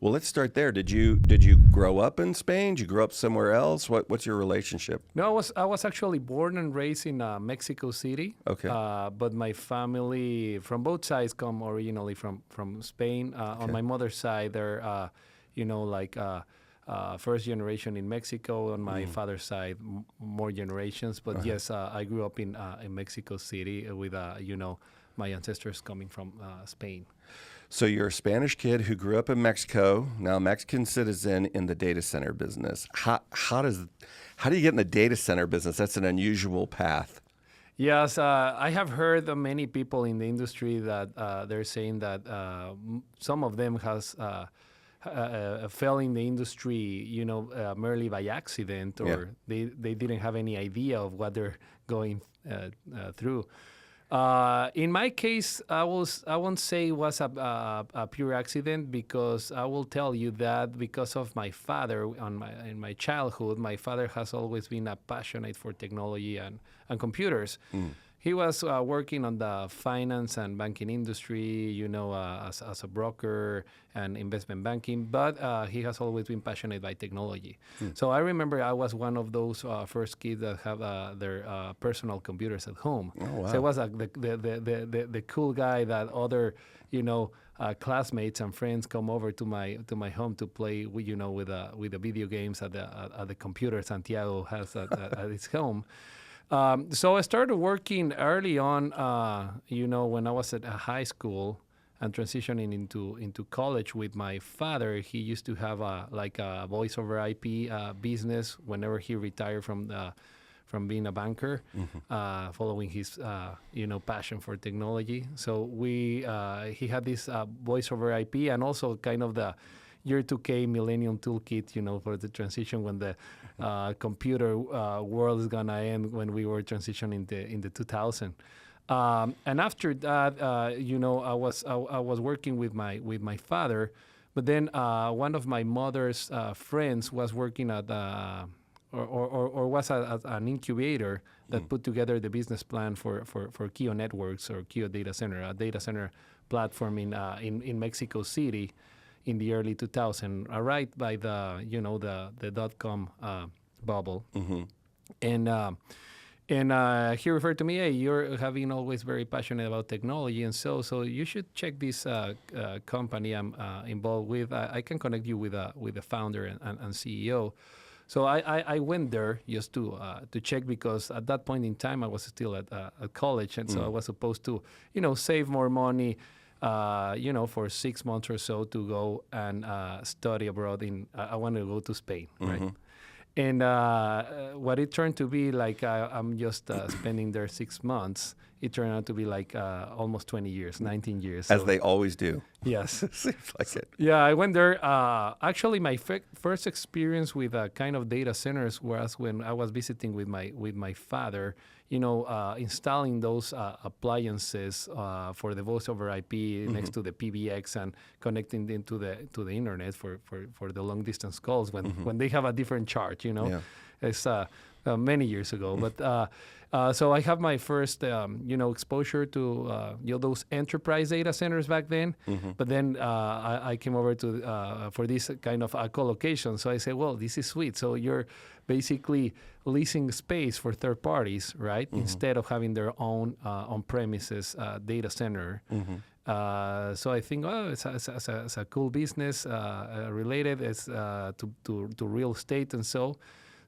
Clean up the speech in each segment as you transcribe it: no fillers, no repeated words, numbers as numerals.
Well, let's start there. Did you grow up in Spain? Did you grow up somewhere else? What's your relationship? No, I was actually born and raised in Mexico City. Okay. But my family from both sides come originally from Spain. Okay. On my mother's side, they're first generation in Mexico. On my father's side, more generations. But yes, I grew up in Mexico City with my ancestors coming from Spain. So you're a Spanish kid who grew up in Mexico, now a Mexican citizen in the data center business. How do you get in the data center business? That's an unusual path. Yes, I have heard of many people in the industry that they're saying that some of them has fell in the industry, merely by accident, or they didn't have any idea of what they're going through. In my case, I won't say it was a pure accident, because I will tell you that because of my father in my childhood, my father has always been a passionate for technology and computers. He was working on the finance and banking industry, as a broker and investment banking, but he has always been passionate by technology. So I remember I was one of those first kids that have their personal computers at home. Oh, wow. So I was the cool guy that other, classmates and friends come over to my home to play, with the video games at the computer Santiago has at his home. So I started working early on, when I was at high school and transitioning into college with my father. He used to have a voice over IP business whenever he retired from being a banker, following his passion for technology. So he had this voice over IP, and also kind of the Year 2K Millennium Toolkit, for the transition when the computer world is gonna end, when we were transitioning in the 2000. And after that, I was working with my father, but then one of my mother's friends was working at or was at an incubator that put together the business plan for Kio Networks, or Kio Data Center, a data center platform in Mexico City in the early 2000s, right by the dot-com bubble. And he referred to me, hey, you're having always very passionate about technology, and so you should check this company I'm involved with. I can connect you with the founder and CEO. So I went there just to check, because at that point in time I was still at college, and so I was supposed to save more money, for 6 months or so to go and study abroad. I wanted to go to Spain, right? And what it turned to be like, I'm just spending there 6 months. It turned out to be like almost 20 years, 19 years. As they always do. Yes. Seems like it. Yeah, I went there. Actually, my first experience with kind of data centers was when I was visiting with my father. Installing those appliances for the voice over IP next to the PBX, and connecting them to the internet for the long distance calls when they have a different charge. It's many years ago, but. So I have my first, exposure to those enterprise data centers back then. But then I came over to for this kind of co-location. So I said, well, this is sweet. So you're basically leasing space for third parties, right? Instead of having their own on-premises data center. So I think, it's a cool business related to real estate, and so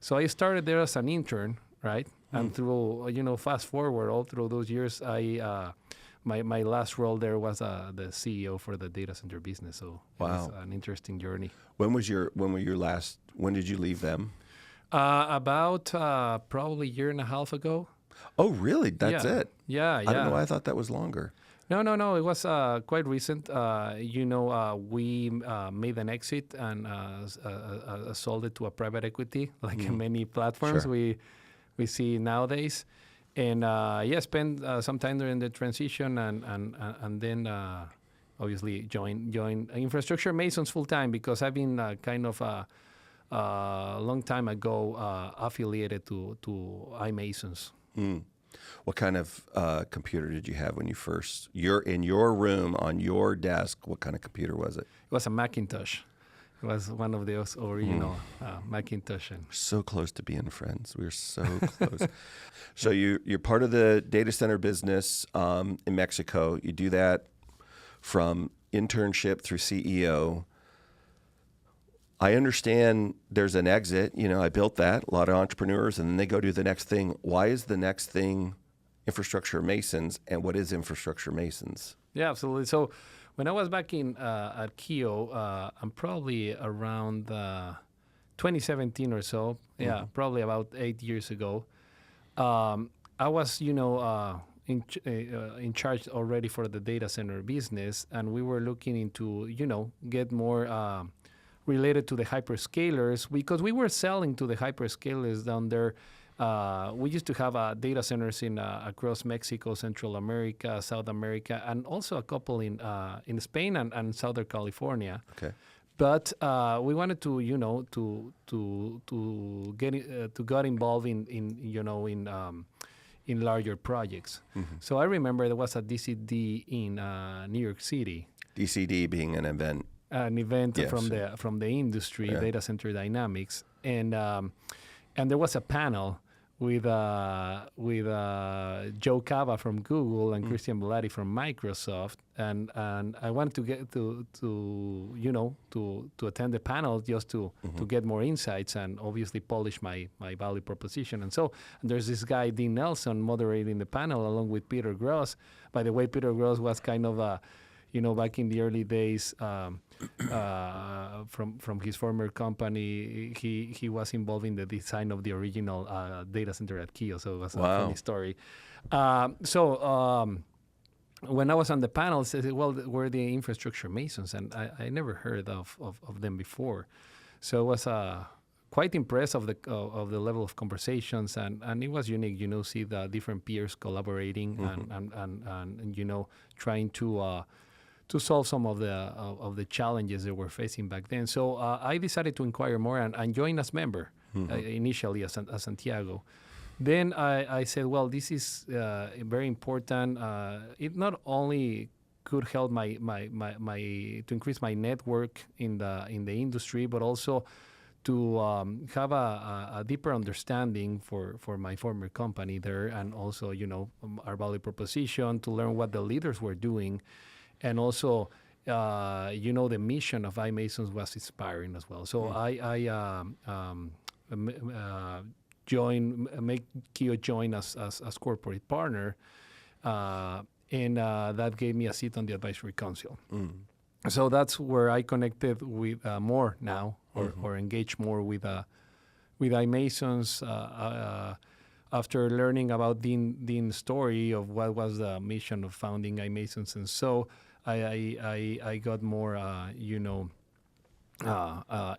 I started there as an intern, right? And through, fast forward all through those years, my last role there was the CEO for the data center business. So it was an interesting journey. When did you leave them? About probably a year and a half ago. Oh, really? That's it? Yeah. I don't know. I thought that was longer. No. It was quite recent. We made an exit and sold it to a private equity, like many platforms. Sure. We see nowadays, and spend some time during the transition, and then obviously join Infrastructure Masons full time, because I've been kind of a long time ago affiliated to iMasons. What kind of computer did you have when you first? You're in your room on your desk. What kind of computer was it? It was a Macintosh. It was one of those original Macintosh. And So close to being friends. We're so close. So you're part of the data center business in Mexico. You do that from internship through CEO. I understand there's an exit. I built that. A lot of entrepreneurs, and then they go do the next thing. Why is the next thing Infrastructure Masons, and what is Infrastructure Masons? Yeah, absolutely. So when I was back at Kio, I'm probably around 2017 or so. Yeah, probably about 8 years ago. I was, in charge already for the data center business, and we were looking into, get more related to the hyperscalers because we were selling to the hyperscalers down there. We used to have data centers across Mexico, Central America, South America, and also a couple in Spain and Southern California. Okay. But we wanted to, to get involved in larger projects. Mm-hmm. So I remember there was a DCD in New York City. DCD being an event. An event Yes. from the industry, Data Center Dynamics, and there was a panel with Joe Cava from Google and Christian Belady from Microsoft, and I wanted to get to attend the panel just to get more insights and obviously polish my value proposition. And there's this guy Dean Nelson moderating the panel along with Peter Gross. By the way, Peter Gross was kind of back in the early days, from his former company, he was involved in the design of the original data center at Kio, so it was a funny story. When I was on the panel, I said, well, we're the Infrastructure Masons, and I never heard of them before. So I was quite impressed of the level of conversations, and it was unique, see the different peers collaborating and trying to solve some of the challenges they were facing back then. So I decided to inquire more and join as member initially as Santiago. Then I said, well, this is very important. It not only could help my to increase my network in the industry, but also to have a deeper understanding for my former company there, and also our value proposition, to learn what the leaders were doing. And also, the mission of iMasons was inspiring as well. So I make Kio join as corporate partner, and that gave me a seat on the advisory council. So that's where I connected with more now, or engaged more with iMasons. After learning about Dean's story of what was the mission of founding iMasons, and so I got more,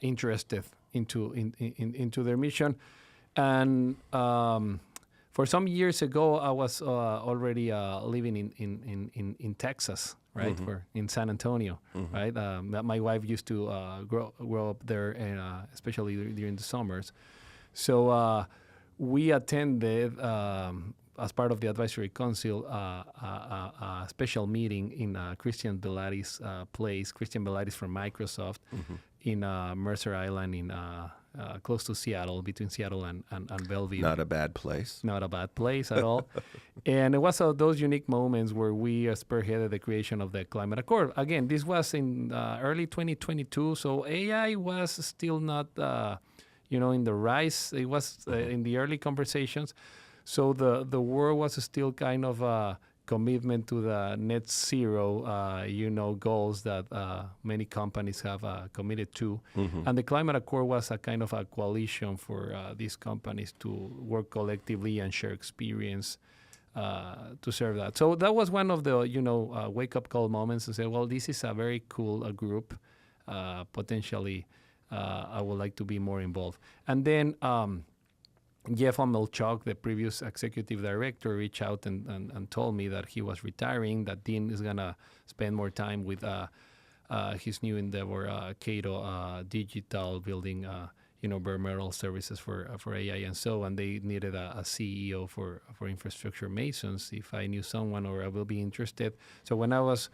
interested into their mission. And for some years ago, I was already living in Texas, right, in San Antonio, right. My wife used to grow up there, and especially during the summers. So we attended, as part of the advisory council, a special meeting in Christian Belady's place. Christian Belady is from Microsoft, in Mercer Island, in close to Seattle, between Seattle and Bellevue. Not a bad place. Not a bad place at all. And it was those unique moments where we spearheaded the creation of the Climate Accord. Again, this was in early 2022, so AI was still not in the rise. It was in the early conversations. So the world was still kind of a commitment to the net zero, goals that many companies have committed to. And the Climate Accord was a kind of a coalition for these companies to work collectively and share experience to serve that. So that was one of the, wake-up call moments to say, well, this is a very cool group. Potentially, I would like to be more involved. And then Jeff Omelchuk, the previous executive director, reached out and told me that he was retiring, that Dean is going to spend more time with his new endeavor, Cato Digital, building bare metal services for AI and so on. They needed a CEO for Infrastructure Masons, if I knew someone or I will be interested. So when I was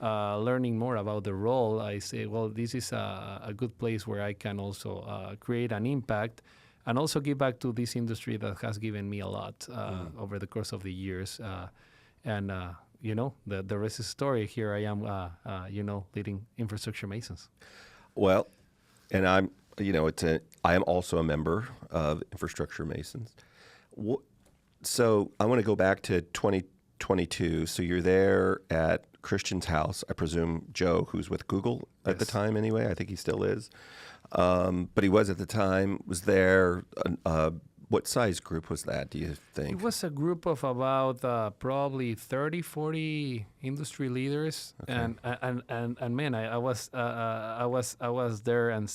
learning more about the role, I say, well, this is a good place where I can also create an impact and also give back to this industry that has given me a lot over the course of the years. And the rest is story. Here I am, leading Infrastructure Masons. Well, and I am also a member of Infrastructure Masons. So I want to go back to 2022. So you're there at Christian's house, I presume Joe, who's with Google at the time anyway. I think he still is. But he was at the time, was there. What size group was that, do you think? It was a group of about probably 30, 40 industry leaders. Okay. And man, I was there and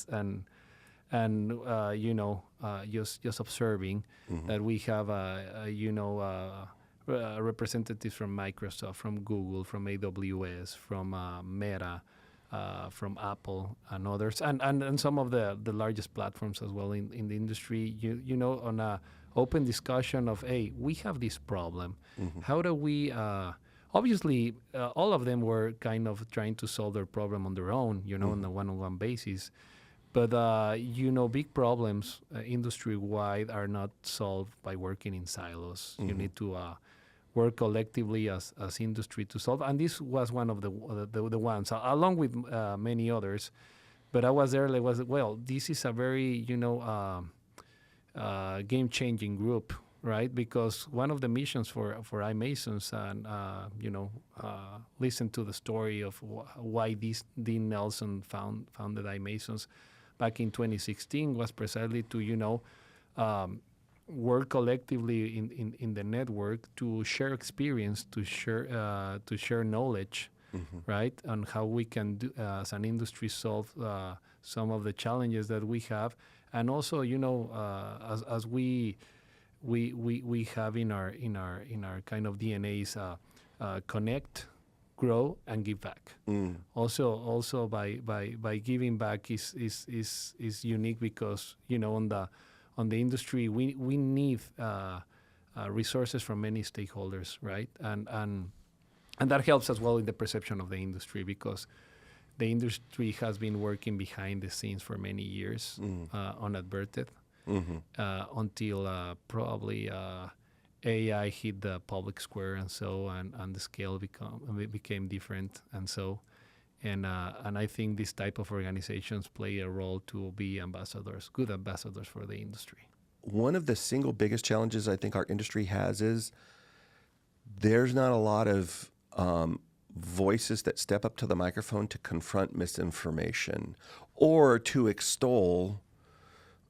just observing that we have representatives from Microsoft, from Google, from AWS, from Meta, from Apple and others, and some of the largest platforms as well in the industry. On a open discussion of, hey, we have this problem. How do we? Obviously, all of them were kind of trying to solve their problem on their own, on a one-on-one basis. But, big problems industry-wide are not solved by working in silos. You need to work collectively as industry to solve. And this was one of the ones, along with many others. But I was there, this is a very, game-changing group, right? Because one of the missions for iMasons, and, listen to the story of why Dean Nelson founded iMasons back in 2016 was precisely to, work collectively in the network to share experience, to share knowledge, right? On how we can do, as an industry, solve some of the challenges that we have, and also, as we have in our kind of DNAs, connect, grow, and give back. Also by giving back is unique because on the industry we need resources from many stakeholders, right? And that helps as well in the perception of the industry because the industry has been working behind the scenes for many years, unadverted, until probably AI hit the public square, and the scale became different, and I think this type of organizations play a role to be good ambassadors for the industry. One of the single biggest challenges I think our industry has is there's not a lot of voices that step up to the microphone to confront misinformation or to extol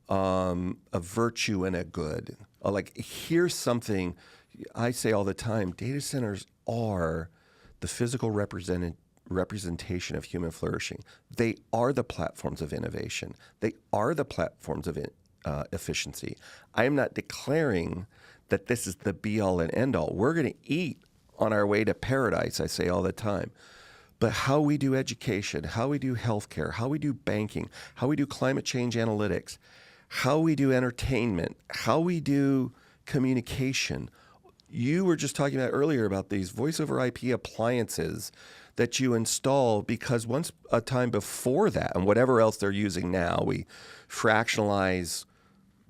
a virtue and a good. Like, here's something I say all the time: data centers are the physical representation of human flourishing. They are the platforms of innovation. They are the platforms of efficiency. I am not declaring that this is the be-all and end-all. We're going to eat on our way to paradise, I say all the time. But how we do education, how we do healthcare, how we do banking, how we do climate change analytics, how we do entertainment, how we do communication. You were just talking about earlier about these voice over IP appliances that you install, because once a time before that, and whatever else they're using now, we fractionalize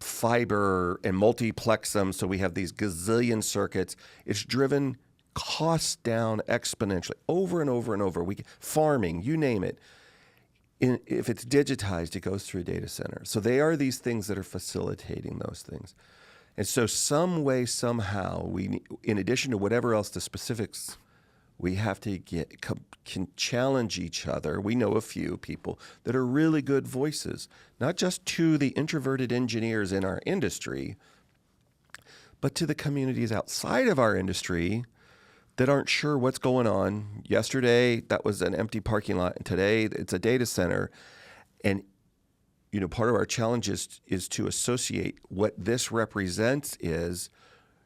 fiber and multiplex them so we have these gazillion circuits. It's driven costs down exponentially over and over and over. Farming, you name it. If it's digitized, it goes through a data center. So they are these things that are facilitating those things. And so some way, somehow, we, in addition to whatever else the specifics, we have to can challenge each other. We know a few people that are really good voices, not just to the introverted engineers in our industry, but to the communities outside of our industry that aren't sure what's going on. Yesterday, that was an empty parking lot, and today it's a data center. And part of our challenge is to associate what this represents is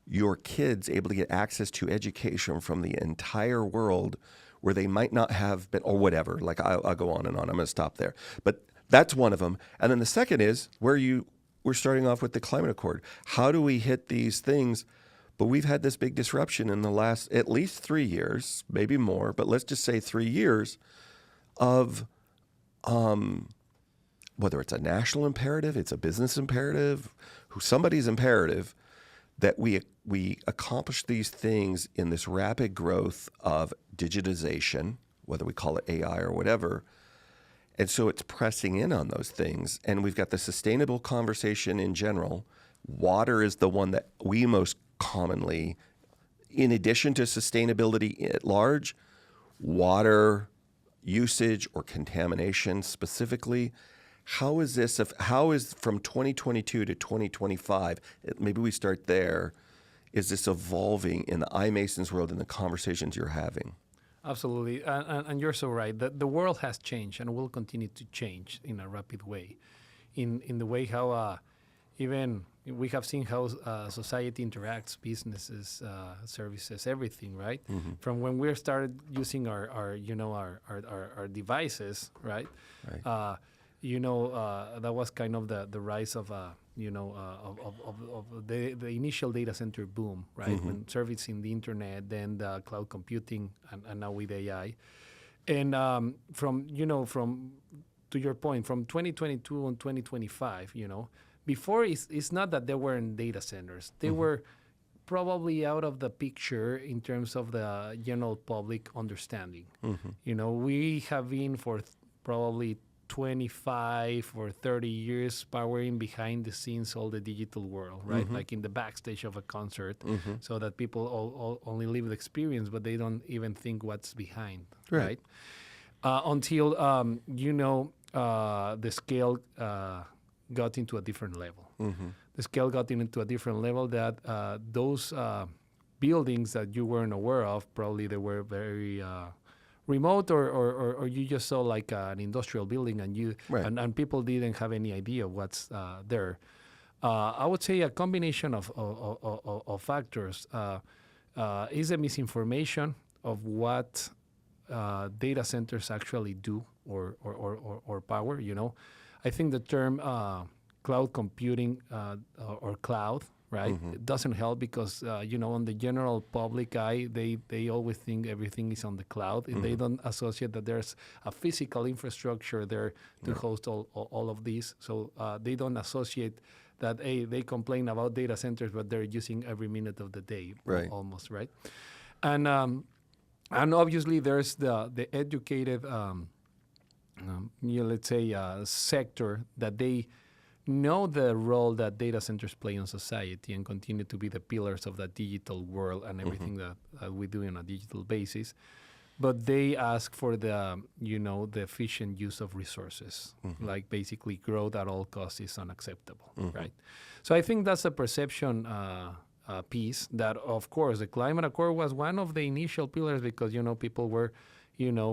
your kids able to get access to education from the entire world where they might not have been, or whatever. Like, I'll go on and on. I'm going to stop there. But that's one of them. And then the second is we're starting off with the climate accord. How do we hit these things But we've had this big disruption in the last at least 3 years, maybe more, but let's just say 3 years of whether it's a national imperative, it's a business imperative, somebody's imperative, that we accomplish these things in this rapid growth of digitization, whether we call it AI or whatever. And so it's pressing in on those things. And we've got the sustainable conversation in general. Water is the one that we most commonly, in addition to sustainability at large, water usage or contamination specifically. How is from 2022 to 2025, maybe we start there, is this evolving in the iMasons world and the conversations you're having? Absolutely, and you're so right. The world has changed and will continue to change in a rapid way, in the way how even we have seen how society interacts, businesses, services, everything, right? Mm-hmm. From when we started using our devices, right? Right. That was kind of the rise of the initial data center boom, right? Mm-hmm. When servicing the internet, then the cloud computing, and now with AI. And from to your point, from 2022 and 2025, before it's not that there weren't data centers. They mm-hmm. were probably out of the picture in terms of the general public understanding. Mm-hmm. We have been for probably 25 or 30 years powering behind the scenes all the digital world, right? Mm-hmm. Like in the backstage of a concert, mm-hmm. so that people all only live the experience, but they don't even think what's behind, right? Until, the scale got into a different level. Mm-hmm. The scale got into a different level that those buildings that you weren't aware of, probably they were very... remote or you just saw like an industrial building and and people didn't have any idea what's there. I would say a combination of factors is a misinformation of what data centers actually do or power. I think the term cloud computing or cloud, right? Mm-hmm. It doesn't help because, on the general public eye, they always think everything is on the cloud. Mm-hmm. They don't associate that there's a physical infrastructure there to host all of these. So they don't associate that, they complain about data centers, but they're using every minute of the day, almost, right? And obviously there's the educated, let's say, sector that they know the role that data centers play in society and continue to be the pillars of that digital world and everything mm-hmm. that we do on a digital basis. But they ask for the efficient use of resources, mm-hmm. like basically growth at all costs is unacceptable, mm-hmm. right? So I think that's a perception piece that, of course, the Climate Accord was one of the initial pillars because, people were,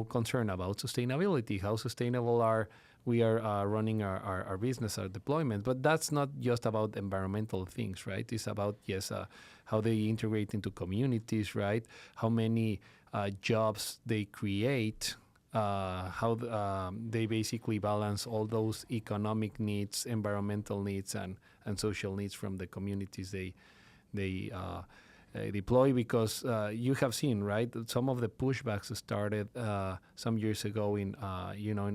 concerned about sustainability, how sustainable we are running our business, our deployment. But that's not just about environmental things, right? It's about, how they integrate into communities, right? How many jobs they create, how they basically balance all those economic needs, environmental needs, and social needs from the communities they deploy, because you have seen, right, some of the pushbacks started some years ago in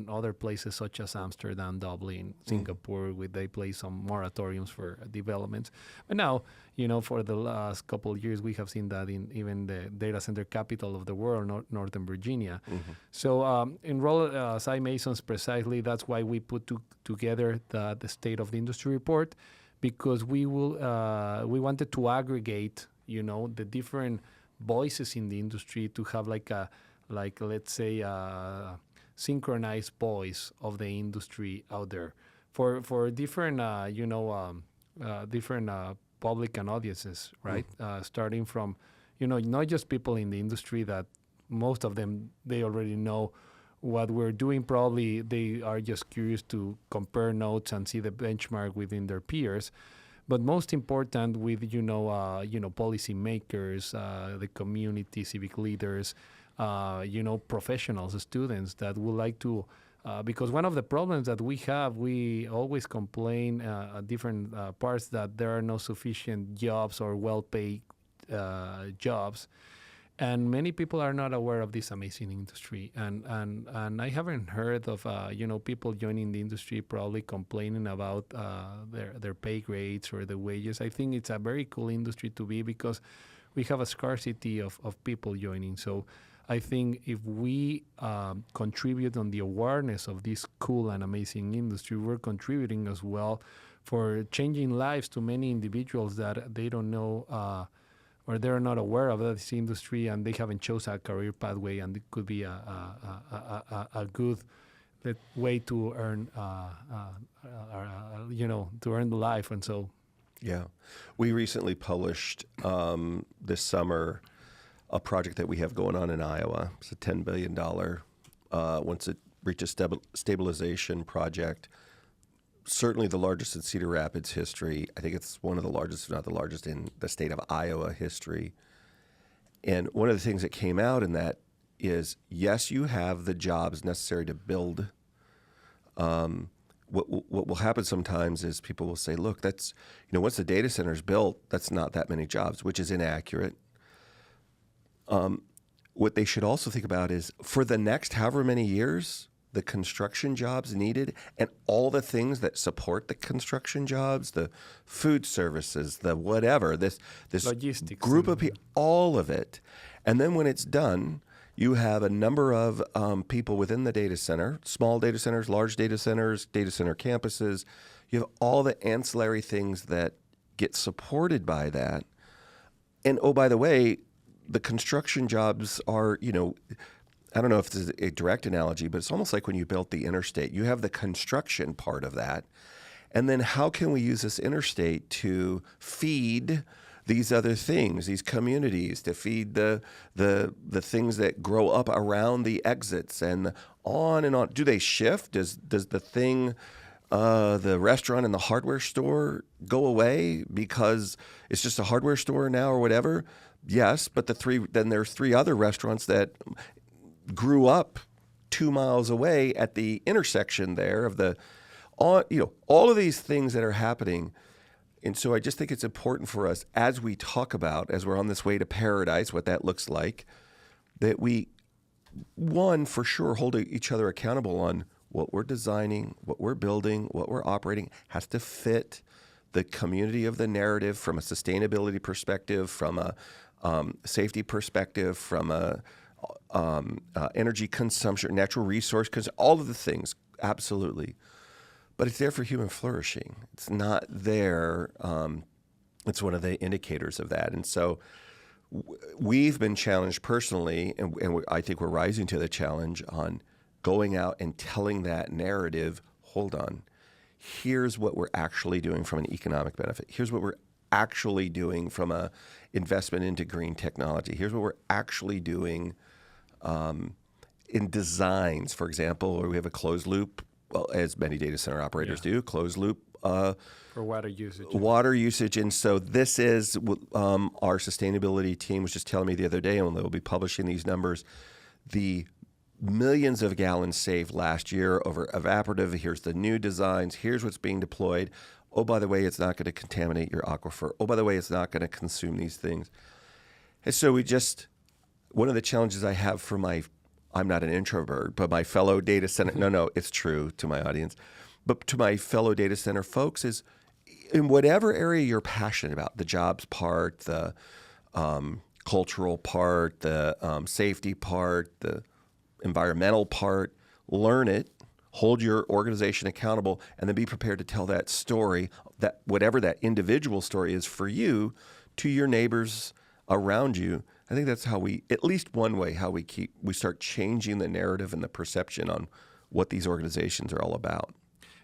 other places such as Amsterdam, Dublin, Singapore, where they place some moratoriums for developments. But now, for the last couple of years, we have seen that in even the data center capital of the world, Northern Virginia. Mm-hmm. So in role as iMasons, precisely that's why we put together the State of the Industry report, because we wanted to aggregate the different voices in the industry to have let's say synchronized voice of the industry out there for different different public and audiences, right? Starting from not just people in the industry that most of them they already know what we're doing. Probably they are just curious to compare notes and see the benchmark within their peers. But most important with, policymakers, the community, civic leaders, professionals, students that would like to, because one of the problems that we always complain at different parts that there are no sufficient jobs or well-paid jobs. And many people are not aware of this amazing industry, and I haven't heard of people joining the industry probably complaining about their pay grades or the wages. I think it's a very cool industry to be, because we have a scarcity of people joining. So I think if we contribute on the awareness of this cool and amazing industry, we're contributing as well for changing lives to many individuals that they don't know. Or they're not aware of this industry, and they haven't chosen a career pathway, and it could be a good way to earn, to earn the life. And so, Yeah, we recently published this summer a project that we have going on in Iowa. It's a $10 billion, once it reaches stabilization project. Certainly the largest in Cedar Rapids history. I think it's one of the largest, if not the largest, in the state of Iowa history. And one of the things that came out in that is, yes, you have the jobs necessary to build. What will happen sometimes is people will say, look, that's, once the data center is built, that's not that many jobs, which is inaccurate. What they should also think about is, for the next however many years, the construction jobs needed and all the things that support the construction jobs, the food services, the whatever, this logistics, group of people, all of it. And then when it's done, you have a number of people within the data center, small data centers, large data centers, data center campuses. You have all the ancillary things that get supported by that. And oh, by the way, the construction jobs are, I don't know if this is a direct analogy, but it's almost like when you built the interstate. You have the construction part of that. And then how can we use this interstate to feed these other things, these communities, to feed the things that grow up around the exits and on and on? Do they shift? Does the thing, the restaurant and the hardware store go away because it's just a hardware store now or whatever? Yes, but then there's 3 other restaurants that grew up 2 miles away at the intersection there of all of these things that are happening. And so I just think it's important for us, as we talk about, as we're on this way to paradise, what that looks like, that we, one, for sure, hold each other accountable on what we're designing, what we're building, what we're operating has to fit the community of the narrative from a sustainability perspective, from a safety perspective, from a energy consumption, natural resource, because all of the things, absolutely. But it's there for human flourishing. It's not there. It's one of the indicators of that. And so we've been challenged personally, and I think we're rising to the challenge on going out and telling that narrative, hold on, here's what we're actually doing from an economic benefit. Here's what we're actually doing from a investment into green technology. Here's what we're actually doing in designs, for example, where we have a closed loop, well, as many data center operators do, closed loop for water usage. And so this is our sustainability team was just telling me the other day, and they'll be publishing these numbers, the millions of gallons saved last year over evaporative. Here's the new designs. Here's what's being deployed. Oh, by the way, it's not going to contaminate your aquifer. Oh, by the way, it's not going to consume these things. And so one of the challenges I have for I'm not an introvert, but my fellow data center, no, it's true to my audience, but to my fellow data center folks is, in whatever area you're passionate about, the jobs part, the cultural part, the safety part, the environmental part, learn it, hold your organization accountable, and then be prepared to tell that story, that whatever that individual story is for you, to your neighbors around you. I think that's how at least one way, how we start changing the narrative and the perception on what these organizations are all about.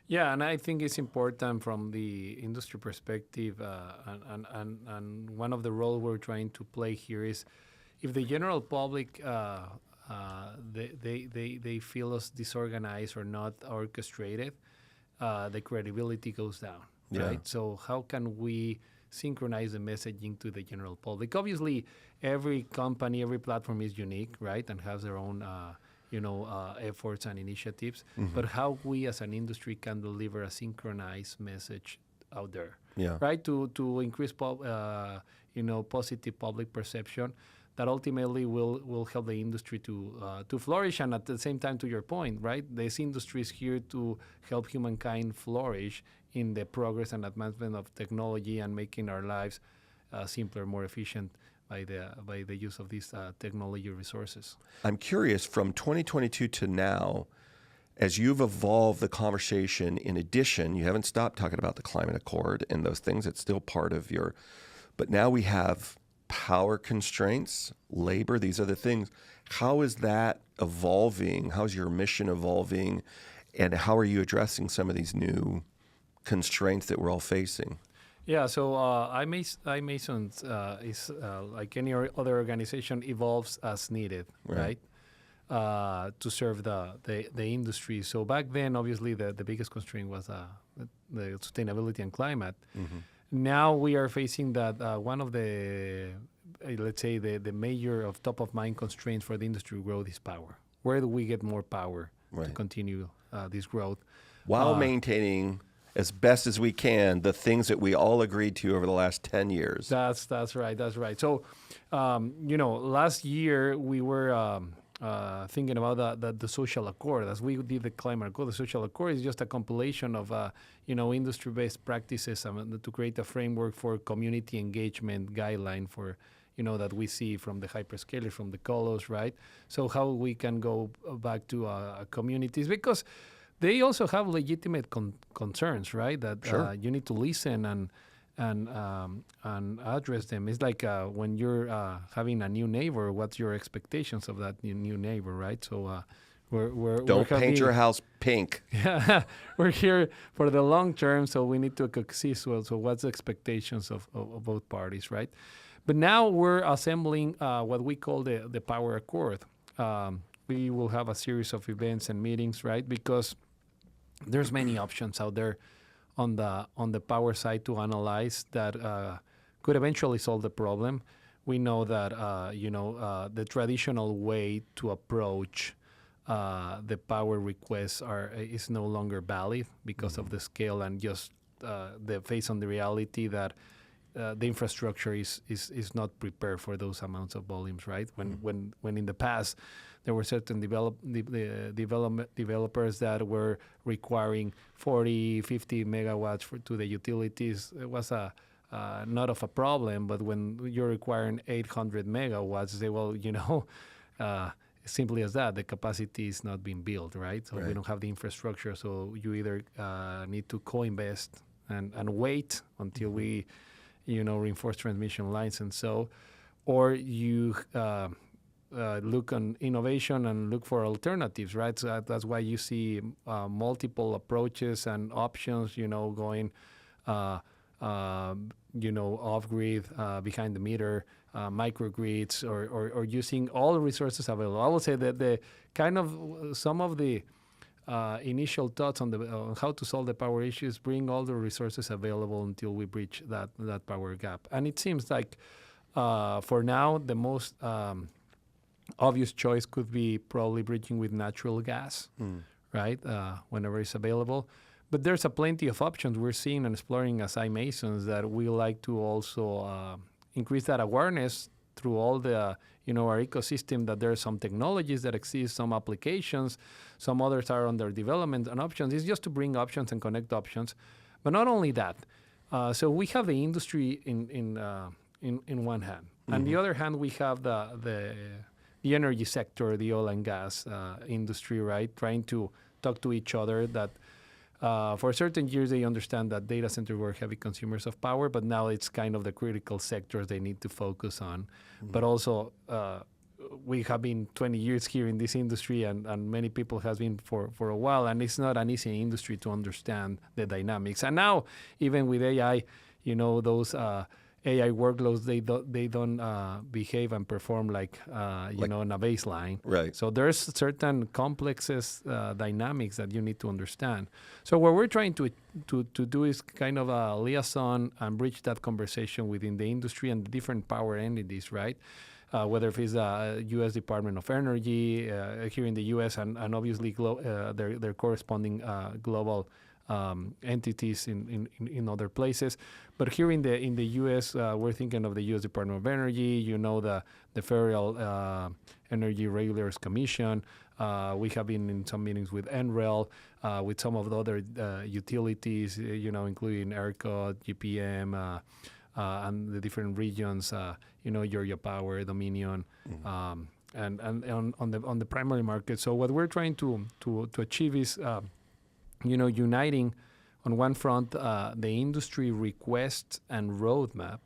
Yeah, and I think it's important from the industry perspective, and one of the roles we're trying to play here is, if the general public they feel us disorganized or not orchestrated, the credibility goes down, right? Yeah. So how can we synchronize the messaging to the general public? Obviously, every company, every platform is unique, right, and has their own efforts and initiatives. Mm-hmm. But how we as an industry can deliver a synchronized message out there Yeah. right? To increase positive public perception that ultimately will help the industry to flourish. And at the same time, to your point, right, this industry is here to help humankind flourish in the progress and advancement of technology and making our lives simpler, more efficient by the use of these technology resources. I'm curious, from 2022 to now, as you've evolved the conversation, in addition, you haven't stopped talking about the climate accord and those things. It's still part of your, but now we have power constraints, labor, these are the things. How is that evolving? How's your mission evolving? And how are you addressing some of these new constraints that we're all facing? Yeah, so iMasons is like any other organization, evolves as needed, right? To serve the industry. So back then, obviously, the biggest constraint was the sustainability and climate. Mm-hmm. Now we are facing that one of the, let's say, the major of top of mind constraints for the industry growth is power. Where do we get more power to continue this growth? While maintaining, as best as we can, the things that we all agreed to over the last 10 years. That's right. So, last year we were thinking about the social accord. As we did the climate accord, the social accord is just a compilation of industry-based practices to create a framework for community engagement guideline for that we see from the hyperscalers, from the colos, right? So how we can go back to communities, because they also have legitimate concerns, right? That you need to listen and address them. It's like when you're having a new neighbor, what's your expectations of that new neighbor, right? So don't paint your house pink. Yeah, we're here for the long term, so we need to coexist. So what's the expectations of both parties, right? But now we're assembling what we call the Power Accord. We will have a series of events and meetings, right? Because there's many options out there on the power side to analyze that could eventually solve the problem. We know that the traditional way to approach the power requests is no longer valid because of the scale and just the face on the reality that the infrastructure is not prepared for those amounts of volumes, right? When in the past there were certain developers that were requiring 40, 50 megawatts to the utilities. It was not of a problem, but when you're requiring 800 megawatts, they simply as that, the capacity is not being built, right? So we don't have the infrastructure, so you either need to co-invest and wait until we reinforce transmission lines and so, or you look on innovation and look for alternatives, right? So that's why you see multiple approaches and options, going, off-grid, behind the meter, microgrids, or using all the resources available. I will say that the kind of some of the initial thoughts on how to solve the power issues bring all the resources available until we bridge that power gap. And it seems like for now the most obvious choice could be probably bridging with natural gas, right? Whenever it's available. But there's plenty of options we're seeing and exploring as iMasons that we like to also increase that awareness through all the our ecosystem, that there are some technologies that exist, some applications, some others are under development, and options. It's just to bring options and connect options. But not only that, so we have the industry in one hand, and the other hand we have the energy sector, the oil and gas industry, right? Trying to talk to each other that for certain years they understand that data centers were heavy consumers of power, but now it's kind of the critical sectors they need to focus on. But also we have been 20 years here in this industry, and many people has been for a while, and it's not an easy industry to understand the dynamics. And now even with AI, those AI workloads, they don't behave and perform like on a baseline. Right. So there's certain complexes dynamics that you need to understand. So what we're trying to do is kind of a liaison and bridge that conversation within the industry and the different power entities, right? Whether if it's the U.S. Department of Energy here in the U.S. and obviously their corresponding global entities in other places. But here in the U.S., we're thinking of the U.S. Department of Energy, the Federal Energy Regulators Commission. We have been in some meetings with NREL, with some of the other utilities, including ERCOT, GPM, and the different regions, Georgia Power, Dominion, and on the primary market. So what we're trying to achieve is, uniting on one front the industry request and roadmap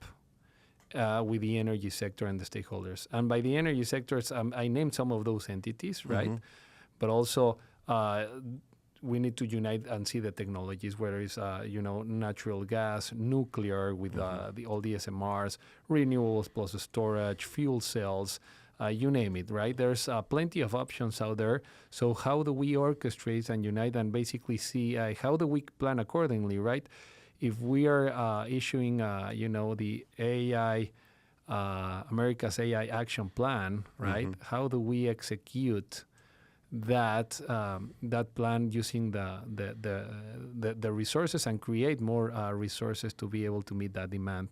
with the energy sector and the stakeholders. And by the energy sectors, I named some of those entities, right? But also we need to unite and see the technologies, whether it's natural gas, nuclear with all the SMRs, renewables plus storage, fuel cells, you name it, right? There's plenty of options out there. So how do we orchestrate and unite and basically see how do we plan accordingly, right? If we are issuing, the AI, America's AI Action Plan, right? How do we execute that plan using the resources and create more resources to be able to meet that demand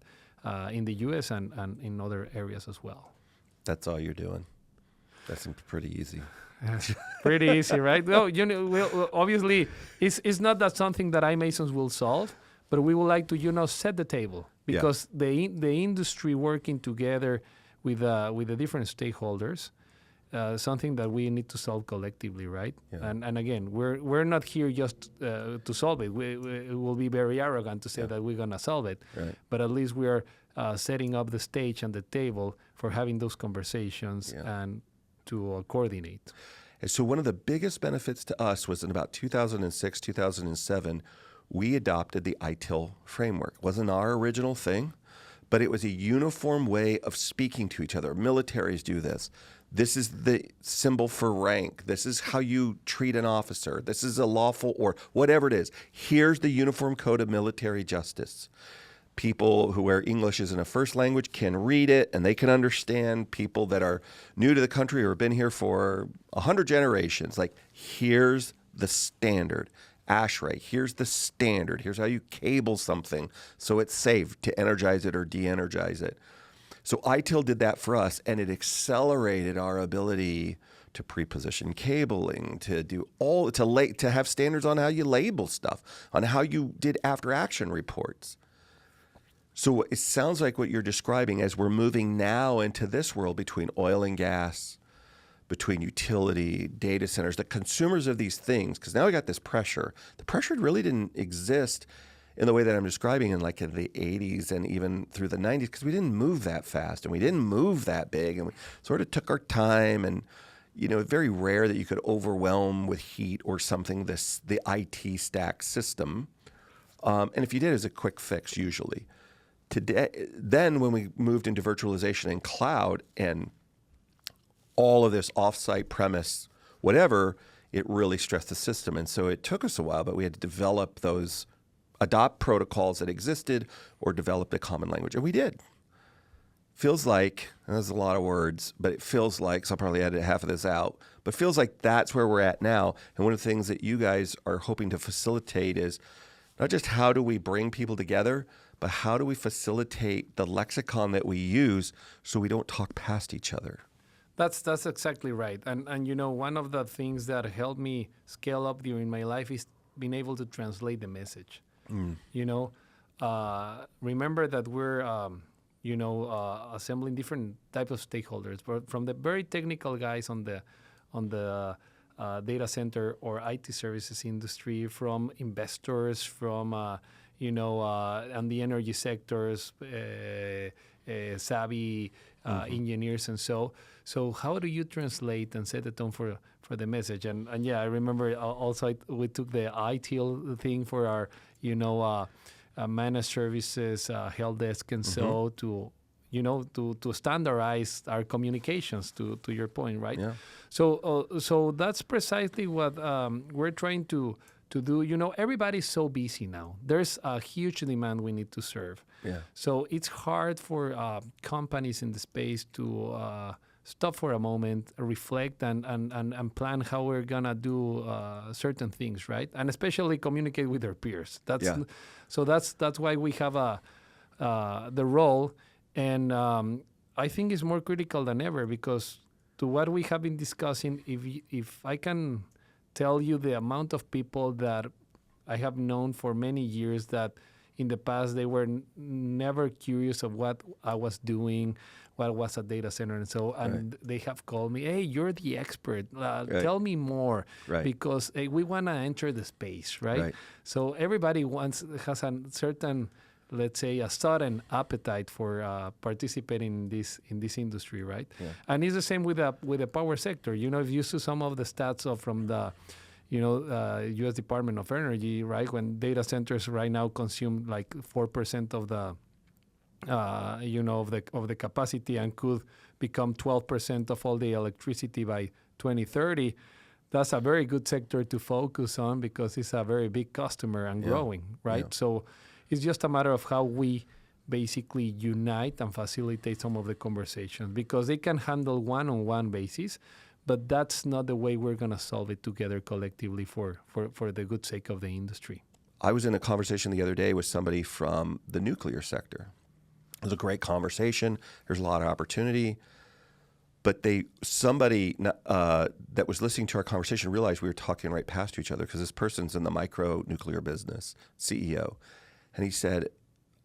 in the U.S. and in other areas as well? That's all you're doing. That seems pretty easy. Pretty easy, right? No, obviously, it's not that something that iMasons will solve, but we would like to, set the table because the industry working together with the different stakeholders, something that we need to solve collectively, right? Yeah. And again, we're not here just to solve it. It will be very arrogant to say that we're gonna solve it, right. But at least we are setting up the stage and the table for having those conversations and to coordinate. And so one of the biggest benefits to us was in about 2006, 2007, we adopted the ITIL framework. It wasn't our original thing, but it was a uniform way of speaking to each other. Militaries do this. This is the symbol for rank. This is how you treat an officer. This is a lawful or whatever it is. Here's the uniform code of military justice. People who where English isn't a first language can read it and they can understand. People that are new to the country or have been here for 100 generations, like here's the standard. ASHRAE, here's the standard. Here's how you cable something so it's safe to energize it or de-energize it. So ITIL did that for us, and it accelerated our ability to pre-position cabling, to do to have standards on how you label stuff, on how you did after-action reports. So it sounds like what you're describing as we're moving now into this world between oil and gas, between utility, data centers, the consumers of these things, because now we got this pressure. The pressure really didn't exist in the way that I'm describing in the 80s and even through the 90s, because we didn't move that fast and we didn't move that big, and we sort of took our time, and very rare that you could overwhelm with heat or something the IT stack system. And if you did, it was a quick fix usually. Then when we moved into virtualization and cloud and all of this offsite premise, whatever, it really stressed the system. And so it took us a while, but we had to adopt protocols that existed or develop a common language. And we did. Feels like, and there's a lot of words, but it feels like, so I'll probably edit half of this out, but feels like that's where we're at now. And one of the things that you guys are hoping to facilitate is not just how do we bring people together, but how do we facilitate the lexicon that we use so we don't talk past each other? That's exactly right. And one of the things that helped me scale up during my life is being able to translate the message. Remember that we're, assembling different types of stakeholders, but from the very technical guys on the data center or IT services industry, from investors, from and the energy sectors, savvy engineers, and so how do you translate and set the tone for the message? And I remember also we took the ITIL thing for our managed services, help desk, and so to standardize our communications. To your point, right? Yeah. So that's precisely what we're trying to do. Everybody's so busy now. There's a huge demand we need to serve. Yeah. So it's hard for companies in the space to stop for a moment, reflect, and plan how we're gonna do certain things, right? And especially communicate with our peers. That's why we have the role, and I think it's more critical than ever, because to what we have been discussing, if I can tell you the amount of people that I have known for many years that in the past they were never curious of what I was doing, what was a data center, and they have called me, hey, you're the expert, tell me more, because we want to enter the space, right? So everybody has a certain, let's say, a sudden appetite for participating in this industry, right? And it's the same with the power sector. If you see some of the stats from the U.S. Department of Energy, right? When data centers right now consume like 4% of the of the capacity, and could become 12% of all the electricity by 2030. That's a very good sector to focus on, because it's a very big customer and growing, right? So it's just a matter of how we basically unite and facilitate some of the conversations, because they can handle one-on-one basis, but that's not the way we're going to solve it together collectively for the good sake of the industry. I was in a conversation the other day with somebody from the nuclear sector. It was a great conversation. There's a lot of opportunity. But somebody that was listening to our conversation realized we were talking right past each other, because this person's in the micro nuclear business, CEO. And he said,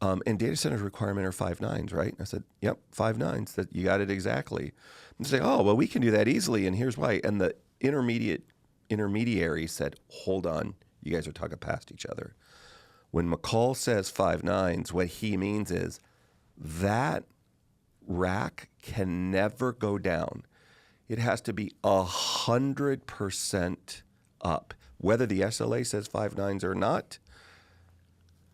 and data center requirement are 5 nines, right? And I said, yep, 5 nines. That you got it exactly. And say, oh, well, we can do that easily, and here's why. And the intermediary said, hold on, you guys are talking past each other. When McCall says 5 nines, what he means is that rack can never go down. It has to be 100% up. Whether the SLA says 5 nines or not,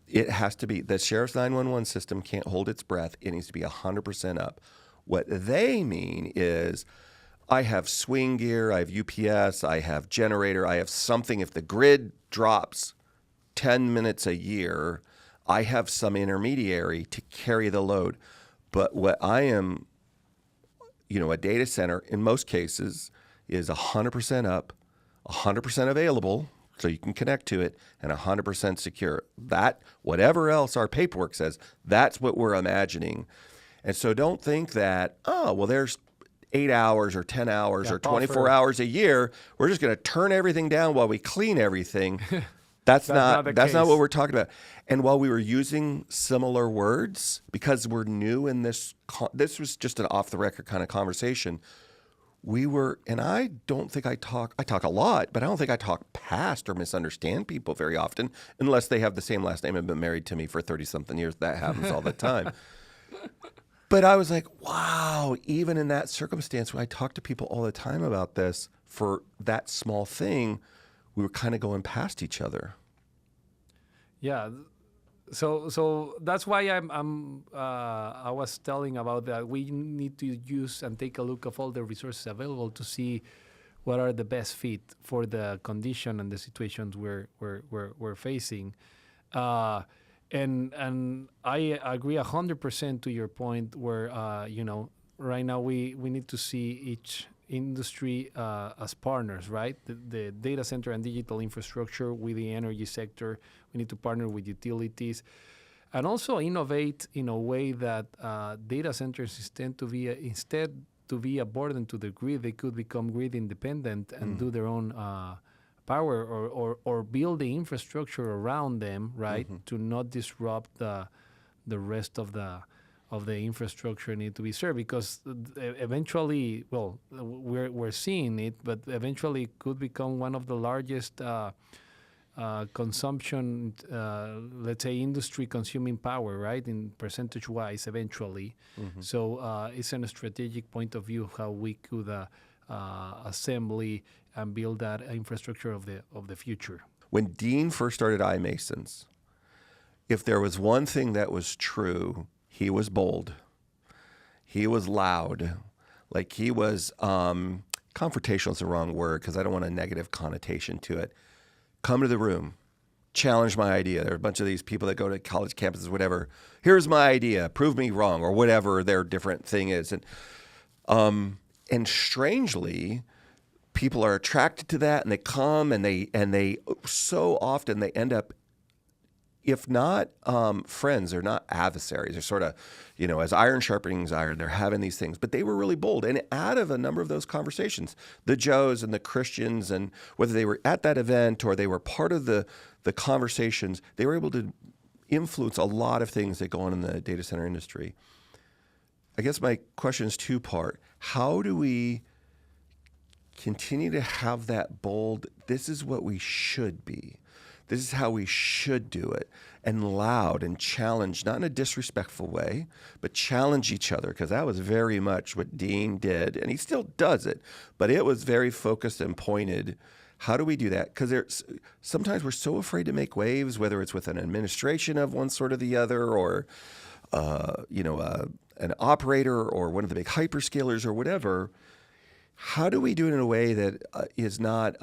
it has to be. The Sheriff's 911 system can't hold its breath. It needs to be 100% up. What they mean is, I have swing gear, I have UPS, I have generator, I have something. If the grid drops 10 minutes a year, I have some intermediary to carry the load. But what I am, a data center in most cases is 100% up, 100% available, so you can connect to it, and 100% secure. That, whatever else our paperwork says, that's what we're imagining. And so don't think that, there's 8 hours or 10 hours or 24 hours a year. We're just going to turn everything down while we clean everything. That's not what we're talking about. And while we were using similar words, because we're new in this was just an off-the-record kind of conversation. And I don't think I talk a lot, but I don't think I talk past or misunderstand people very often, unless they have the same last name and been married to me for 30-something years. That happens all the time. But I was like, wow, even in that circumstance, when I talk to people all the time about this, for that small thing, we were kind of going past each other. Yeah. So that's why I was telling about that. We need to use and take a look of all the resources available to see what are the best fit for the condition and the situations we're facing. And I agree 100% to your point, where right now we need to see each industry as partners, right? The data center and digital infrastructure with the energy sector. We need to partner with utilities, and also innovate in a way that data centers tend to be instead to be a burden to the grid. They could become grid independent and do their own power, or build the infrastructure around them, right? To not disrupt the rest of the infrastructure need to be served, because eventually, we're seeing it, but eventually it could become one of the largest consumption, let's say, industry consuming power, right, in percentage wise eventually. So it's a strategic point of view how we could assembly and build that infrastructure of the future. When Dean first started iMasons, if there was one thing that was true, he was bold. He was loud. Like, he was, confrontational is the wrong word, because I don't want a negative connotation to it. Come to the room, challenge my idea. There are a bunch of these people that go to college campuses, whatever. Here's my idea, prove me wrong, or whatever their different thing is. And And strangely, people are attracted to that, and they come, and they so often they end up, if not friends, they're not adversaries. They're sort of, as iron sharpening iron, they're having these things. But they were really bold. And out of a number of those conversations, the Joes and the Christians, and whether they were at that event or they were part of the conversations, they were able to influence a lot of things that go on in the data center industry. I guess my question is two-part. How do we continue to have that bold, this is what we should be, this is how we should do it, and loud and challenge, not in a disrespectful way, but challenge each other, because that was very much what Dean did, and he still does it, but it was very focused and pointed. How do we do that? Because sometimes we're so afraid to make waves, whether it's with an administration of one sort or the other, or an operator or one of the big hyperscalers or whatever. How do we do it in a way that is not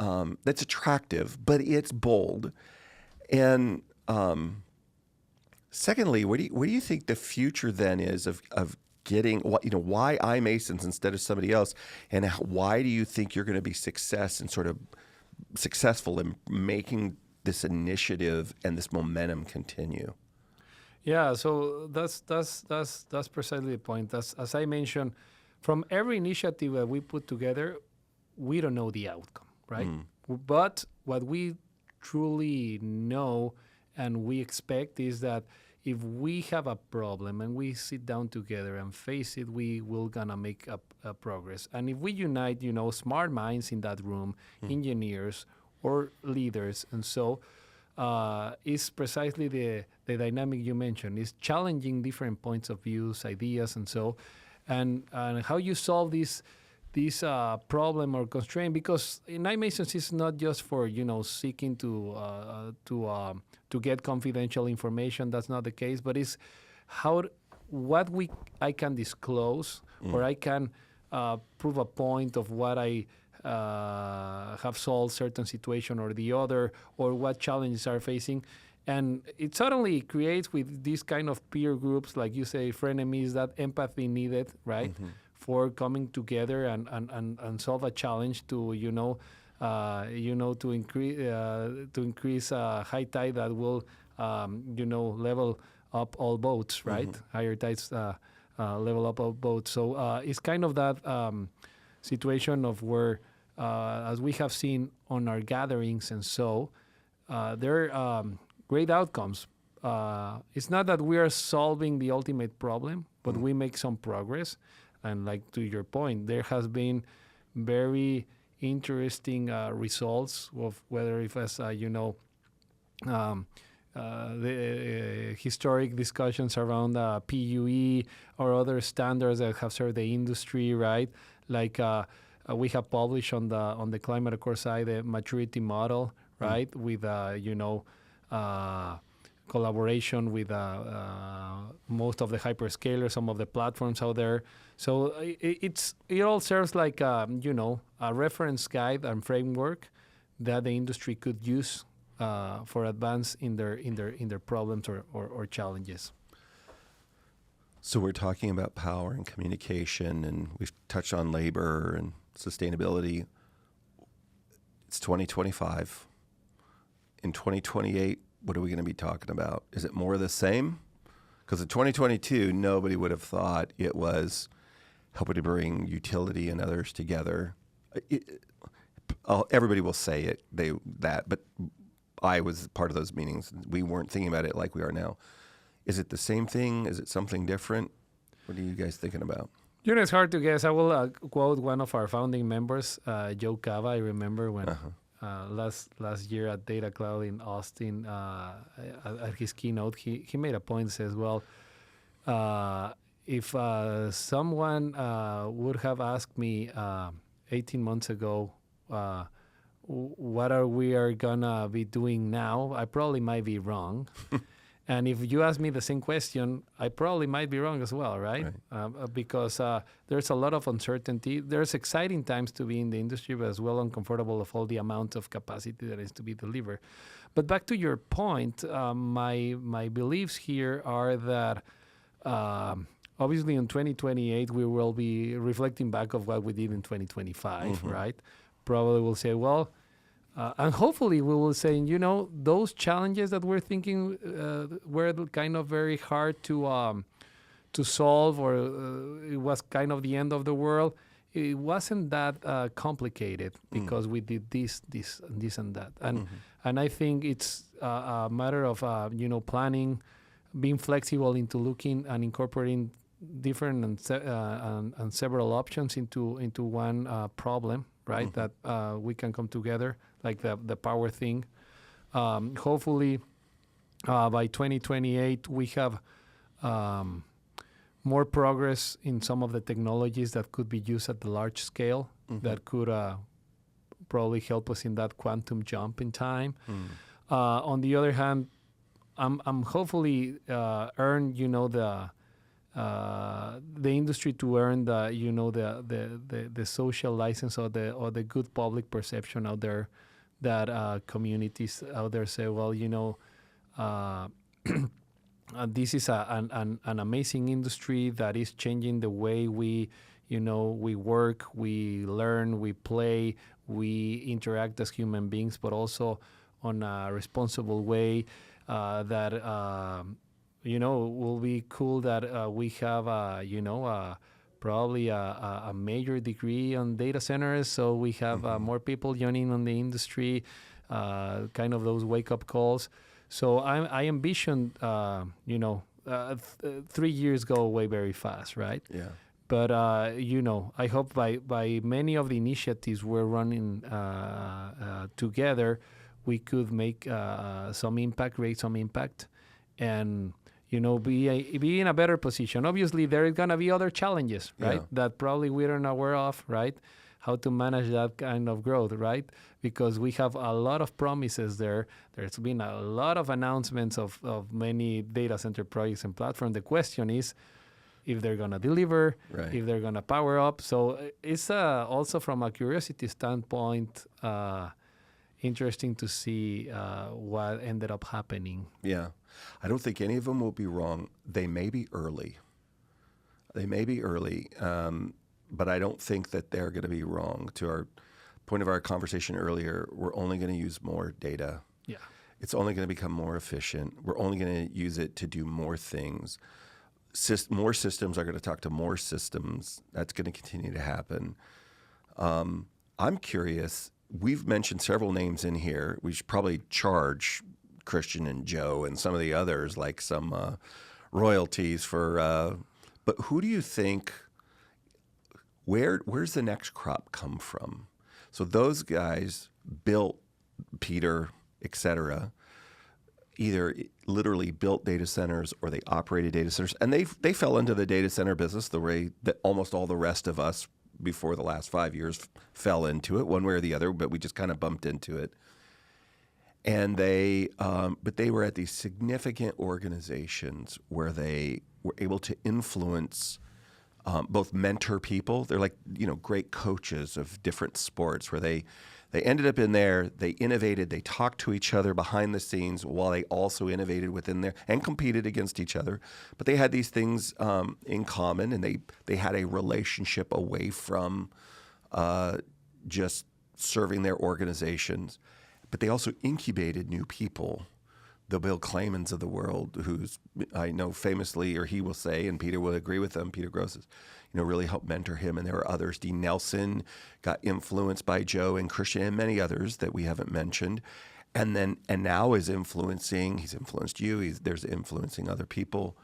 that's attractive, but it's bold? And secondly, what do you think the future then is of getting why iMasons instead of somebody else, and why do you think you're going to be successful in making this initiative and this momentum continue? Yeah, so that's precisely the point. As I mentioned, from every initiative that we put together, we don't know the outcome, right? But what we truly know and we expect is that if we have a problem and we sit down together and face it, we will gonna make a progress. And if we unite, smart minds in that room, engineers or leaders, and so is precisely the dynamic you mentioned. Is challenging different points of views, ideas, and so, and how you solve this problem or constraint. Because in iMasons, it's not just for seeking to get confidential information. That's not the case. But it's what I can disclose, or I can prove a point of what I have solved certain situation or the other, or what challenges are facing. And it suddenly creates with these kind of peer groups, like you say, frenemies, that empathy needed, right, for coming together and solve a challenge to to increase high tide that will level up all boats, right? Higher tides level up all boats. So it's kind of that situation of where, as we have seen on our gatherings, and so there are great outcomes. It's not that we are solving the ultimate problem, but we make some progress. And like to your point, there has been very interesting results of whether if as the historic discussions around PUE or other standards that have served the industry, right? Like we have published on the Climate Accord side the maturity model, right? With collaboration with most of the hyperscalers, some of the platforms out there. So it all serves like a reference guide and framework that the industry could use for advance in their problems or challenges. So we're talking about power and communication, and we've touched on labor and sustainability. It's 2025. In 2028, what are we going to be talking about? Is it more of the same? Because in 2022, nobody would have thought it was helping to bring utility and others together. Everybody will say that, but I was part of those meetings. We weren't thinking about it like we are now. Is it the same thing? Is it something different? What are you guys thinking about? It's hard to guess. I will quote one of our founding members, Joe Cava. I remember when last year at Data Cloud in Austin, at his keynote, he made a point that says, well, if someone would have asked me 18 months ago, what are we gonna be doing now, I probably might be wrong. And if you ask me the same question, I probably might be wrong as well, right? Because there's a lot of uncertainty. There's exciting times to be in the industry, but as well uncomfortable of all the amount of capacity that is to be delivered. But back to your point, my beliefs here are that obviously in 2028 we will be reflecting back of what we did in 2025, Mm-hmm. right? Probably we'll say, well, and hopefully we will say, those challenges that we're thinking were kind of very hard to solve, or it was kind of the end of the world. It wasn't that complicated because we did this, and that, and I think it's a matter of planning, being flexible into looking and incorporating different and several options into one problem, right? That we can come together, like the power thing. Hopefully, by 2028, we have more progress in some of the technologies that could be used at the large scale that could probably help us in that quantum jump in time. On the other hand, I'm hopefully earn the industry to earn the social license, or the good public perception out there, that communities out there say, well, this is an amazing industry that is changing the way we work, we learn, we play, we interact as human beings, but also on a responsible way. That will be cool that we have probably a major degree on data centers, so we have more people joining on the industry, kind of those wake-up calls. So I envision, 3 years go away very fast, right? Yeah. But I hope by many of the initiatives we're running together, we could make some impact, create some impact, and be in a better position. Obviously, there is gonna be other challenges, right? Yeah. That probably we aren't aware of, right? How to manage that kind of growth, right? Because we have a lot of promises there. There's been a lot of announcements of many data center projects and platforms. The question is if they're gonna deliver, Right. if they're gonna power up. So it's also from a curiosity standpoint, interesting to see what ended up happening. Yeah. I don't think any of them will be wrong. They may be early. But I don't think that they're going to be wrong. To our point of our conversation earlier, we're only going to use more data. Yeah. It's only going to become more efficient. We're only going to use it to do more things. More systems are going to talk to more systems. That's going to continue to happen. I'm curious. We've mentioned several names in here. We should probably charge Christian and Joe and some of the others like some royalties for. But who do you think? Where's the next crop come from? So those guys built Peter, et cetera, either literally built data centers or they operated data centers. And they fell into the data center business the way that almost all the rest of us before the last 5 years fell into it, one way or the other, but we just kind of bumped into it. And but they were at these significant organizations where they were able to influence both mentor people. They're like, great coaches of different sports where they ended up in there, they innovated, they talked to each other behind the scenes while they also innovated within there and competed against each other. But they had these things in common, and they had a relationship away from just serving their organizations. But they also incubated new people. The Bill Claymans of the world, who's, I know famously, or he will say, and Peter will agree with them, Peter Gross is, really helped mentor him. And there were others. Dean Nelson got influenced by Joe and Christian and many others that we haven't mentioned. And now he's influenced you. There's influencing other people.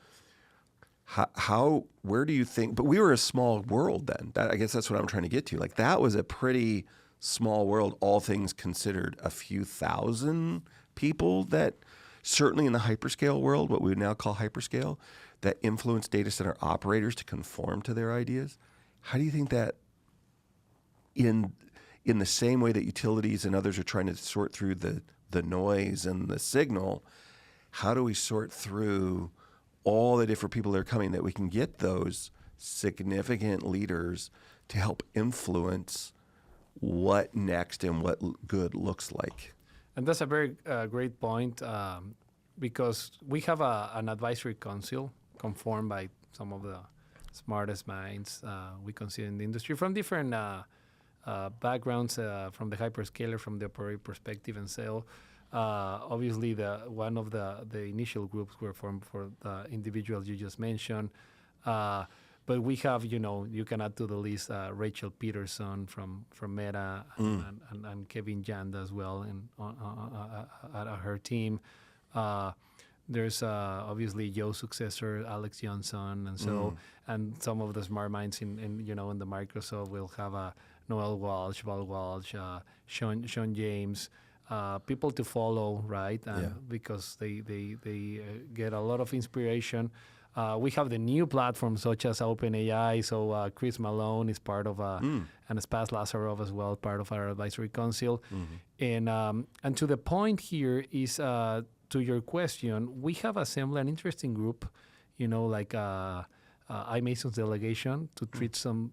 Where do you think, but we were a small world then. I guess that's what I'm trying to get to. Like that was a pretty small world, all things considered, a few thousand people that, certainly in the hyperscale world, what we would now call hyperscale, that influence data center operators to conform to their ideas. How do you think that in the same way that utilities and others are trying to sort through the noise and the signal, how do we sort through all the different people that are coming, that we can get those significant leaders to help influence what next and what good looks like? And that's a very great point, because we have an advisory council conformed by some of the smartest minds we consider in the industry from different backgrounds, from the hyperscaler, from the operator perspective, and so obviously one of the initial groups were formed for the individuals you just mentioned. But we have, you can add to the list Rachel Peterson from Meta and Kevin Janda as well, and at her team. There's obviously Joe's successor, Alex Johnson, and so and some of the smart minds in the Microsoft will have Noel Walsh, Val Walsh, Sean James, people to follow, right? And because they get a lot of inspiration. We have the new platforms such as OpenAI. So Chris Malone is part of, and Spaz Lazarov as well, part of our advisory council. And to the point here is, to your question, we have assembled an interesting group, like iMasons delegation to treat some,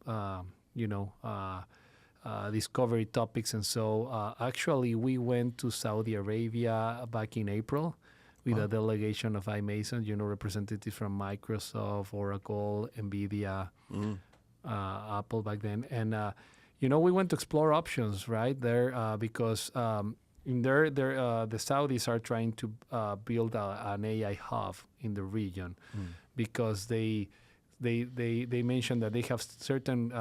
discovery topics. And so actually we went to Saudi Arabia back in April with a delegation of iMasons, representatives from Microsoft, Oracle, NVIDIA, Apple back then. And, we went to explore options right there because in there, the Saudis are trying to build an AI hub in the region because they mentioned that they have certain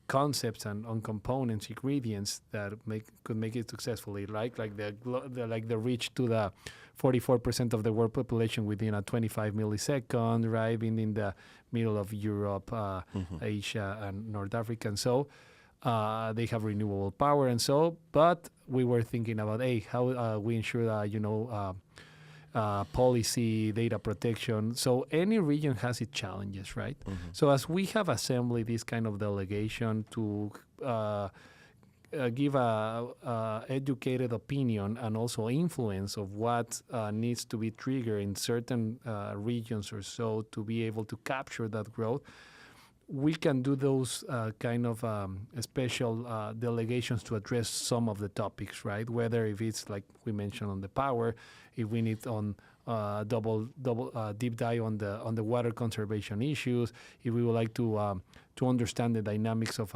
concepts and on components, ingredients that could make it successfully, right? Like the reach to the 44% of the world population within a 25 millisecond, right? Being in the middle of Europe, Asia, and North Africa, and so they have renewable power, and so. But we were thinking about, how we ensure that policy, data protection. So any region has its challenges, right? So as we have assembled this kind of delegation to give a educated opinion and also influence of what needs to be triggered in certain regions or so to be able to capture that growth, we can do those kind of special delegations to address some of the topics, right? Whether if it's like we mentioned on the power, if we need on double deep dive on the water conservation issues, if we would like to understand the dynamics of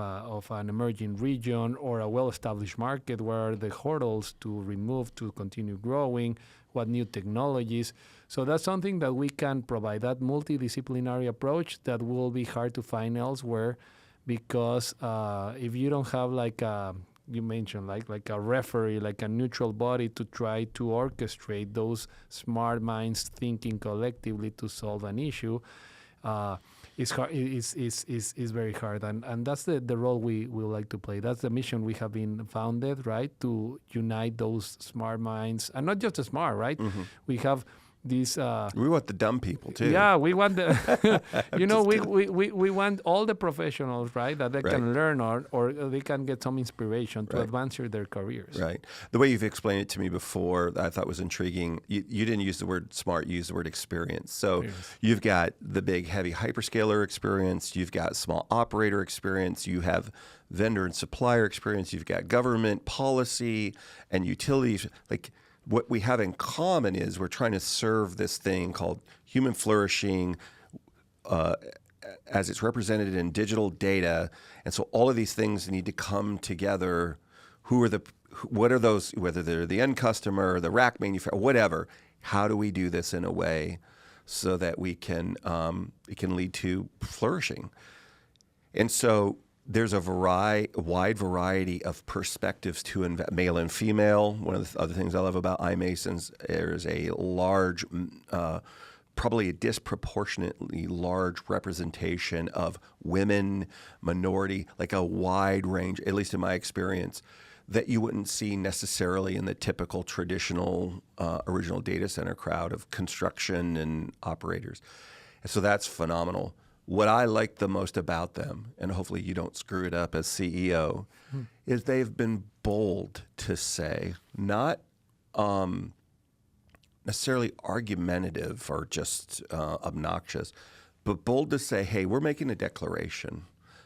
an emerging region or a well-established market, where are the hurdles to remove to continue growing, what new technologies. So that's something that we can provide, that multidisciplinary approach that will be hard to find elsewhere, because if you don't have you mentioned like a referee, like a neutral body to try to orchestrate those smart minds thinking collectively to solve an issue, it's hard. It's very hard, and that's the role we would like to play. That's the mission we have been founded, right? To unite those smart minds, and not just the smart, right? We have these. We want the dumb people too. Yeah, we want the. we want all the professionals, right? That they can learn or they can get some inspiration to advance their careers. Right. The way you've explained it to me before, I thought was intriguing. You didn't use the word smart; you used the word experience. So you've got the big, heavy hyperscaler experience. You've got small operator experience. You have vendor and supplier experience. You've got government policy and utilities. What we have in common is we're trying to serve this thing called human flourishing as it's represented in digital data. And so all of these things need to come together. What are those, whether they're the end customer, the rack manufacturer, whatever, how do we do this in a way so that we can, it can lead to flourishing? And so there's a wide variety of perspectives to male and female. One of the other things I love about iMasons, there's a large, probably a disproportionately large representation of women, minority, like a wide range, at least in my experience, that you wouldn't see necessarily in the typical traditional original data center crowd of construction and operators. And so that's phenomenal. What I like the most about them, and hopefully you don't screw it up as CEO, is they've been bold to say, not necessarily argumentative or just obnoxious, but bold to say, hey, we're making a declaration.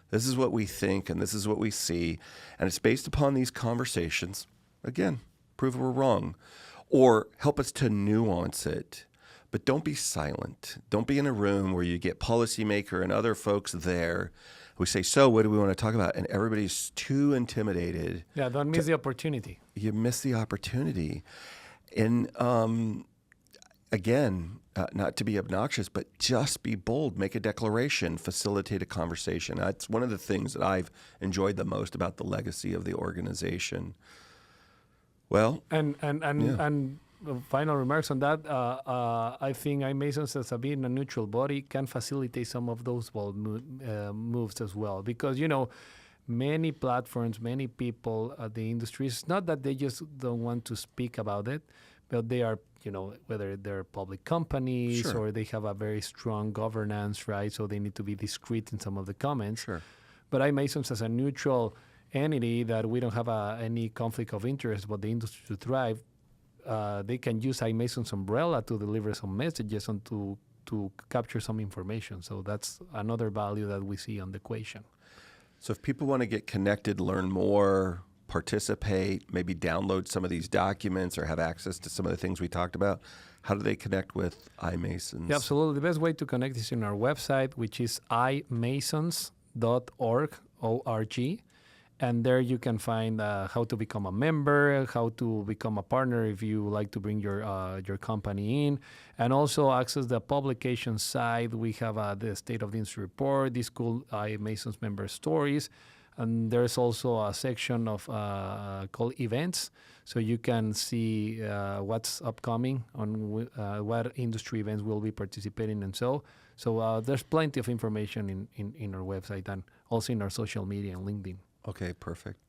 This is what we think and this is what we see. And it's based upon these conversations. Again, prove we're wrong. Or help us to nuance it. but don't be silent. Don't be in a room where you get policymaker and other folks there who say, so what do we want to talk about? And everybody's too intimidated. Yeah, don't miss the opportunity. You miss the opportunity. And again, not to be obnoxious, but just be bold, make a declaration, facilitate a conversation. That's one of the things that I've enjoyed the most about the legacy of the organization. Well, and final remarks on that. I think iMasons, as being a neutral body, can facilitate some of those bold moves as well, because many platforms, many people at the industry, it's not that they just don't want to speak about it, but they are, whether they're public companies Sure. or they have a very strong governance, right? So they need to be discreet in some of the comments. Sure. But iMasons, as a neutral entity that we don't have any conflict of interest, but the industry to thrive, they can use iMasons umbrella to deliver some messages and to capture some information. So that's another value that we see on the equation. So if people want to get connected, learn more, participate, maybe download some of these documents or have access to some of the things we talked about, how do they connect with iMasons? Yeah, absolutely. The best way to connect is in our website, which is imasons.org, O-R-G. And there you can find how to become a member, how to become a partner if you like to bring your company in, and also access the publication side. We have the State of the Industry Report, these cool iMasons member stories, and there's also a section of called events, so you can see what's upcoming on what industry events we'll be participating in. So there's plenty of information in our website and also in our social media and LinkedIn. Okay, perfect.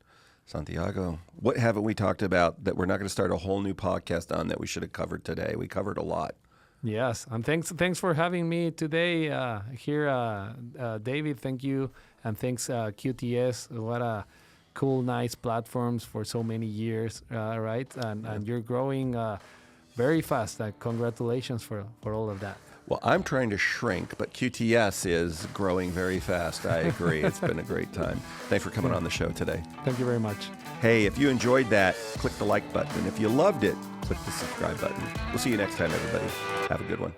Santiago, what haven't we talked about that we're not going to start a whole new podcast on that we should have covered today? We covered a lot. Yes, and thanks for having me today here, David. Thank you, and thanks QTS. What a cool, nice platforms for so many years, right? And you're growing very fast. Congratulations for all of that. Well, I'm trying to shrink, but QTS is growing very fast. I agree. It's been a great time. Thanks for coming on the show today. Thank you very much. Hey, if you enjoyed that, click the like button. If you loved it, click the subscribe button. We'll see you next time, everybody. Have a good one.